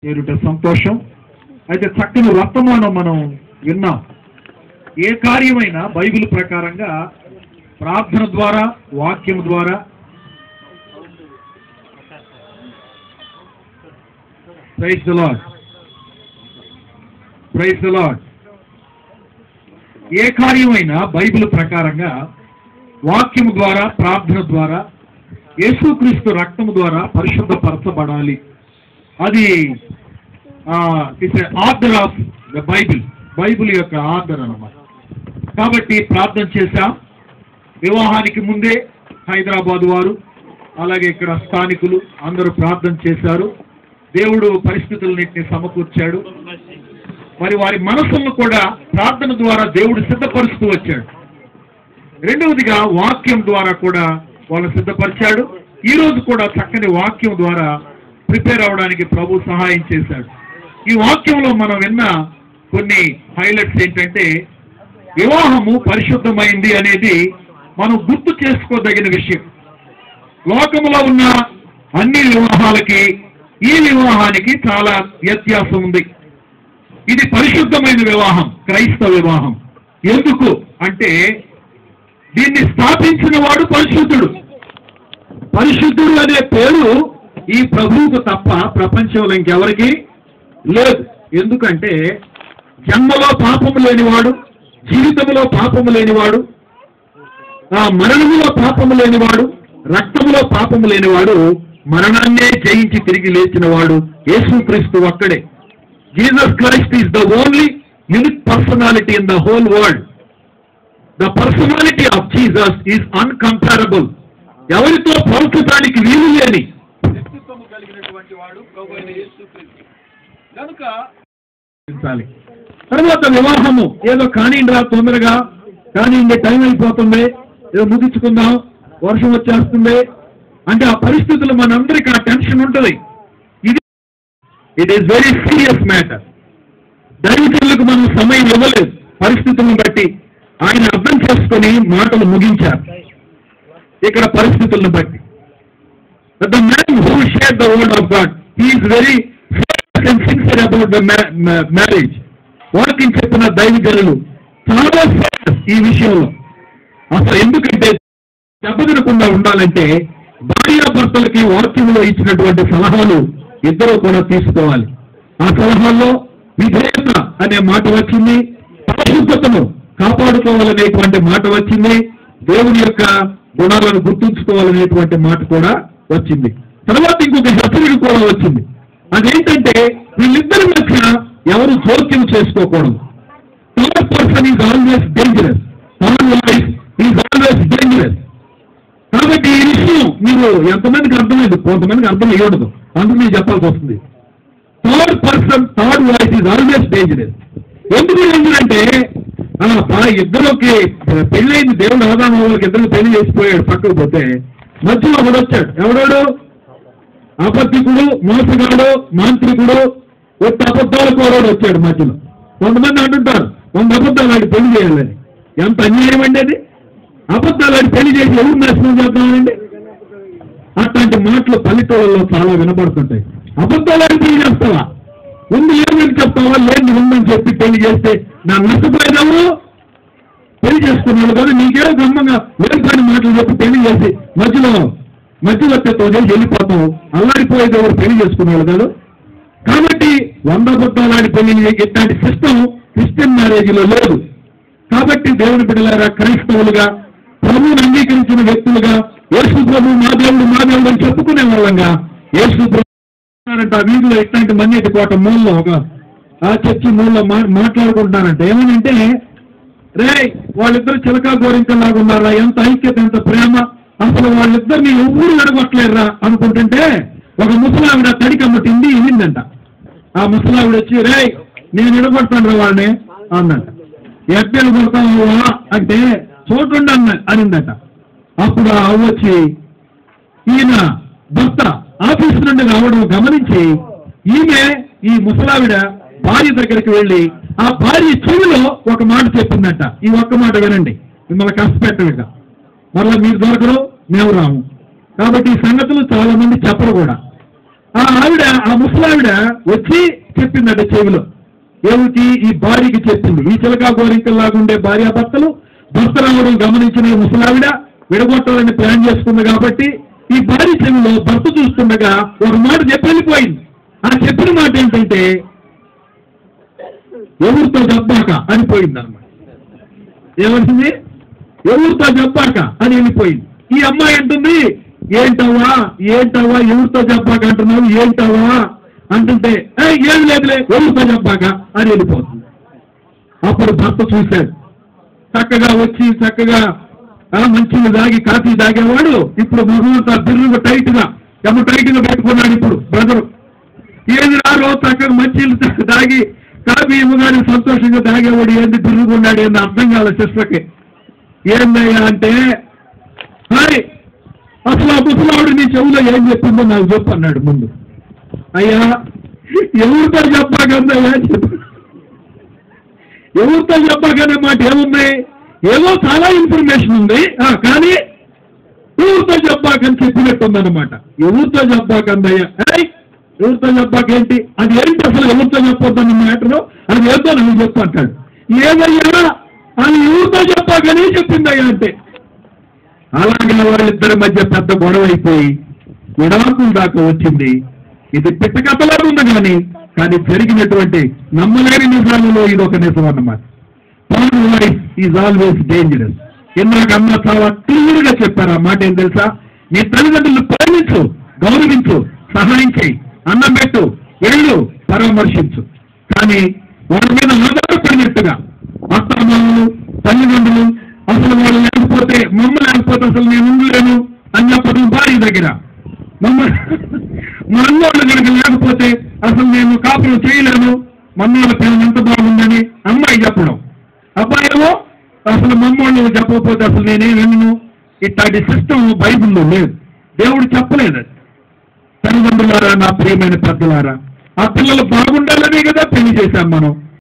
చేరుట సంతోషం. అయితే చక్కని వర్తమానం మనం విన్నాం. ఏ కార్యమైనా బైబిల్ ప్రకారంగా ప్రార్థన ద్వారా, వాక్యం ద్వారా, praise the Lord, praise the Lord. ఏ కార్యమైనా బైబిల్ ప్రకారంగా వాక్యము ద్వారా, ప్రార్థన ద్వారా, యేసుక్రీస్తు రక్తము ద్వారా పరిశుద్ధపరచబడాలి. అది it's order of the Bible, Bible యొక్క ఆర్డర్ అన్నమాట. కాబట్టి ప్రార్థన చేశాం. వివాహానికి ముందే హైదరాబాద్ వారు, అలాగే ఇక్కడ స్థానికులు అందరూ ప్రార్థన చేశారు. దేవుడు పరిస్థితులన్నింటినీ సమకూర్చాడు. మరి వారి మనసులను కూడా ప్రార్థన ద్వారా దేవుడు సిద్ధపరుస్తూ వచ్చాడు. రెండవదిగా వాక్యం ద్వారా కూడా వాళ్ళని సిద్ధపరిచాడు. ఈ రోజు కూడా చక్కని వాక్యం ద్వారా ప్రిపేర్ అవడానికి ప్రభు సహాయం చేశాడు. ఈ వాక్యంలో మనం విన్న కొన్ని హైలైట్స్ ఏంటంటే, వివాహము పరిశుద్ధమైంది అనేది మనం గుర్తు చేసుకోదగిన విషయం. లోకంలో ఉన్న అన్ని వివాహాలకి ఈ వివాహానికి చాలా వ్యత్యాసం ఉంది. ఇది పరిశుద్ధమైన వివాహం, క్రైస్తవ వివాహం. ఎందుకు అంటే దీన్ని స్థాపించిన వాడు పరిశుద్ధుడు. పరిశుద్ధుడు అనే పేరు ఈ ప్రభువుకు తప్ప ప్రపంచంలో ఇంకెవరికి లేదు. ఎందుకంటే జన్మలో పాపము లేనివాడు, జీవితంలో పాపము లేనివాడు, మరణములో పాపము లేనివాడు, రక్తములో పాపము లేనివాడు, మరణాన్నే జయించి తిరిగి లేచిన వాడు యేసుక్రీస్తు ఒక్కడే. Jesus Christ is the only unique personality in the whole world. The personality of Jesus is uncomparable. ఎవరితో పోల్చడానికి వీలు లేని వ్యక్తిత్వము కలిగినటువంటి వాడు ప్రభువైన యేసుక్రీస్తు. కనుక తర్వాత వివాహము ఏదో కానిండిరా, తొందరగా కానిండి, టైం అయిపోతుంది, ఏదో ముగించుకుందాం, వర్షం వచ్చేస్తుంది అంటే ఆ పరిస్థితులు మనందరికీ ఆ టెన్షన్ ఉంటుంది. It is very serious matter. దైవజనులకు మనం సమయం ఇవ్వలేదు. పరిస్థితులను బట్టి ఆయన అర్థం చేసుకుని మాటలు ముగించారు. ఇక్కడ పరిస్థితులను బట్టి the man who share the word of God, he is very serious and sincere about the marriage. వాక్యం చెప్పిన దైవజనులు చాలా సీరియస్ ఈ విషయంలో. అసలు ఎందుకంటే దెబ్బతినకుండా ఉండాలంటే భార్యాభర్తలకి వాక్యంలో ఇచ్చినటువంటి సలహాలు ఇద్దరు కూడా తీసుకోవాలి. ఆ సలహాల్లో విధేయత అనే మాట వచ్చింది, పరిశుద్ధతను కాపాడుకోవాలనేటువంటి మాట వచ్చింది, దేవుని యొక్క గుణాలను గుర్తుంచుకోవాలనేటువంటి మాట కూడా వచ్చింది. తర్వాత ఇంకొక హెచ్చరిక కూడా వచ్చింది. అదేంటంటే వీళ్ళిద్దరి మధ్య ఎవరు జోక్యం చేసుకోకూడదు. Third person is always dangerous, third wife is always dangerous. కాబట్టి ఈ విషయం మీరు ఎంతమందికి అర్థమైంది, కొంతమందికి అర్థం అయ్యకూడదు, అందుకు మీరు చెప్పాల్సి వస్తుంది. Third person, third voice is always dangerous. ఎందుకు ఎందుకంటే ఇద్దరికి పెళ్ళైంది, దేవుడు ఆదాము వాళ్ళకి ఇద్దరికి పెళ్లి చేసిపోయాడు, పక్కకు పోతే మధ్యలో ఒకడు వచ్చాడు. ఎవడాడు? అబద్ధికుడు, మోసగాడు, మాంత్రికుడు, ఒక్క అబద్ధాల కోరాడు వచ్చాడు మధ్యలో. కొంతమంది అంటుంటారు 100 అబద్ధాలు ఆడి పెళ్లి చేయాలని. ఎంత అన్యాయం అండి అది! అబద్ధాలు ఆడి పెళ్లి చేసి ఎవరు నాశనం చేద్దామండి? అట్లాంటి మాటలు పల్లెటూళ్ళలో చాలా వినపడుతుంటాయి. అబద్ధాలు పెళ్లి చేస్తావా? ఉంది ఏమని చెప్తావా? లేని ఉందని చెప్పి పెళ్లి చేస్తే నా నష్టపోయేదాము పెళ్లి చేసుకున్నాడు కదా, నీకేదో గమ్మంగా లేని మాటలు చెప్పి పెళ్లి చేసి మధ్యలో చేసి వెళ్ళిపోతావు. అల్లాడిపోయేది ఎవరు పెళ్లి చేసుకున్నాడు కదా. కాబట్టి 100 అబద్ధాలు ఆడి పెళ్లి ఇట్లాంటి సిస్టమ్ క్రిస్టియన్ మ్యారేజ్లో లేదు. కాబట్టి దేవుని బిడ్డలారా, క్రైస్తవులుగా ప్రభువుని అంగీకరించిన వ్యక్తులుగా యేసు ప్రభు మా దేవుడు అని చెప్పుకునే వాళ్ళంగా యేసు ప్రభు ఆ వీధిలో ఇట్లాంటి మన్నేటి కోట మూలలో ఒక చర్చి మూలలో మాట్లాడుకుంటున్నారంటే ఏమనంటే, రే వాళ్ళిద్దరు చిలకా గోరింకల్లాగా ఉన్నారా, ఎంత ఐక్యత, ఎంత ప్రేమ, అసలు వాళ్ళిద్దరిని ఎవరు ఎడగొట్టలేరురా అనుకుంటుంటే ఒక ముసలావిడ తడికమ్మటింది ఇవిందంట. ఆ ముసలావిడ వచ్చి, రే నేను ఎడగొడతాను రా వాళ్ళని అన్నట. ఎట్లా ఎడగొడతావు అంటే చూడండి అనిందట. అప్పుడు ఆ వచ్చి ఈయన భర్త ఆఫీస్ నుండి రావడం గమనించి ఈమె ఈ ముసలావిడ భార్య దగ్గరికి వెళ్ళి ఆ భార్య చెవిలో ఒక మాట చెప్పిందట. ఈ ఒక్క మాట వినండి, మిమ్మల్ని కష్టపెట్టలేక మరలా మీరు దొరకరు, మేము రాము. కాబట్టి ఈ సంగతులు చాలా మంది చెప్పరు కూడా. ఆ ముసలావిడ వచ్చి చెప్పిందట చెవిలో, ఎవరికి? ఈ భార్యకి చెప్పింది. ఈ చిలకా గోరింకల్లాగా ఉండే భార్యాభర్తలు భర్త రావడం గమనించిన ఈ ముసలావిడ విడగొట్టాలని ప్లాన్ చేసుకుంది కాబట్టి ఈ భార్య చెవిలో భర్త చూస్తుండగా ఒక మాట చెప్పి వెళ్ళిపోయింది. ఆ చెప్పిన మాట ఏంటంటే ఎవరితో చెప్పాక అనిపోయింది అన్నమాట. ఏమవుతుంది? ఎవరితో చెప్పాక అని వెళ్ళిపోయింది. ఈ అమ్మాయి అంటుంది, ఏంటవ్వా ఎవరితో చెప్పాక అంటున్నావు, ఏంటవ్వా అంటుంటే ఏం లేదులే ఎవరితో చెప్పాక అని వెళ్ళిపోతుంది. అప్పుడు భర్త చూశాడు, చక్కగా వచ్చి చక్కగా మంచిని దాగి కాఫీ తాగేవాడు ఇప్పుడు మొహంతా బిర్రుగా టైట్ గా పెట్టుకున్నాడు. ఇప్పుడు బ్రదరు ఏది రారో చక్కగా మంచిలు దాగి కాఫీ ఇవ్వగానే సంతోషంగా తాగేవాడు ఏంది బిర్రుగున్నాడు ఏంది అర్థం కాదు సిస్టర్కి. ఏందయ్యా అంటే, అసలు ఆ ముసలావిడ నీ చెవులో ఏం చెప్పిందో నాకు చెప్పు అన్నాడు ముందు. అయ్యా ఎవరితో చెప్పాకన్నాయా చెప్పు, ఎవరితో చెప్పాకనే మాట ఏముంది? ఏదో చాలా ఇన్ఫర్మేషన్ ఉంది, కానీ ఎవరితో చెప్పాకని చెప్పినట్టుందన్నమాట. ఎవరితో చెప్పాకన్నయ్యా, ఎవరితో చెప్పాకేంటి? అది ఏంటి అసలు ఎవరితో చెప్పొద్దన్న మ్యాటరు? అది ఏంటో నువ్వు చెప్పు అంటాడు. ఏదయ్యా అది ఎవరితో చెప్పాకని చెప్పిందయ్యా అంటే. అలాగే వాళ్ళిద్దరి మధ్య పెద్ద గొడవ అయిపోయి విడాకుల దాకా వచ్చింది. ఇది పిట్ట కథలా ఉంది కానీ జరిగినటువంటి నమ్మలేని నిజాలలో ఇది ఒక నిజం అన్నమాట. Pan life is always dangerous. ఇందాక అమ్మ చాలా క్లియర్ గా చెప్పారు. ఆ మాట ఏం తెలుసా? నీ తల్లిదండ్రులు ప్రేమించు, గౌరవించు, సహాయం చేయి, అన్నం పెట్టు, వెళ్ళు, పరామర్శించు. కానీ వాళ్ళ మీద ఆధారపడినట్టుగా అత్తమామలు, తల్లిదండ్రులు అసలు వాళ్ళు లేకపోతే అసలు నేను ఉండలేను అన్నప్పుడు భార్య దగ్గర మా అన్నోళ్ళు కనుక లేకపోతే అసలు నేను కాపురం చేయలేను, మమ్మోళ్ళ పిల్లలు ఎంత బాగుందని అమ్మాయి చెప్పడం, అబ్బాయి ఏమో అసలు మమ్మోళ్ళు చెప్పకపోతే అసలు నేనేం విన్ను. ఇట్లాంటి సిస్టమ్ బైబిల్లో లేదు, దేవుడు చెప్పలేదు. తల్లిదండ్రులారా, నా ప్రియమైన పెద్దలారా, ఆ పిల్లలు బాగుండాలనే కదా పెళ్లి చేశాం మనం.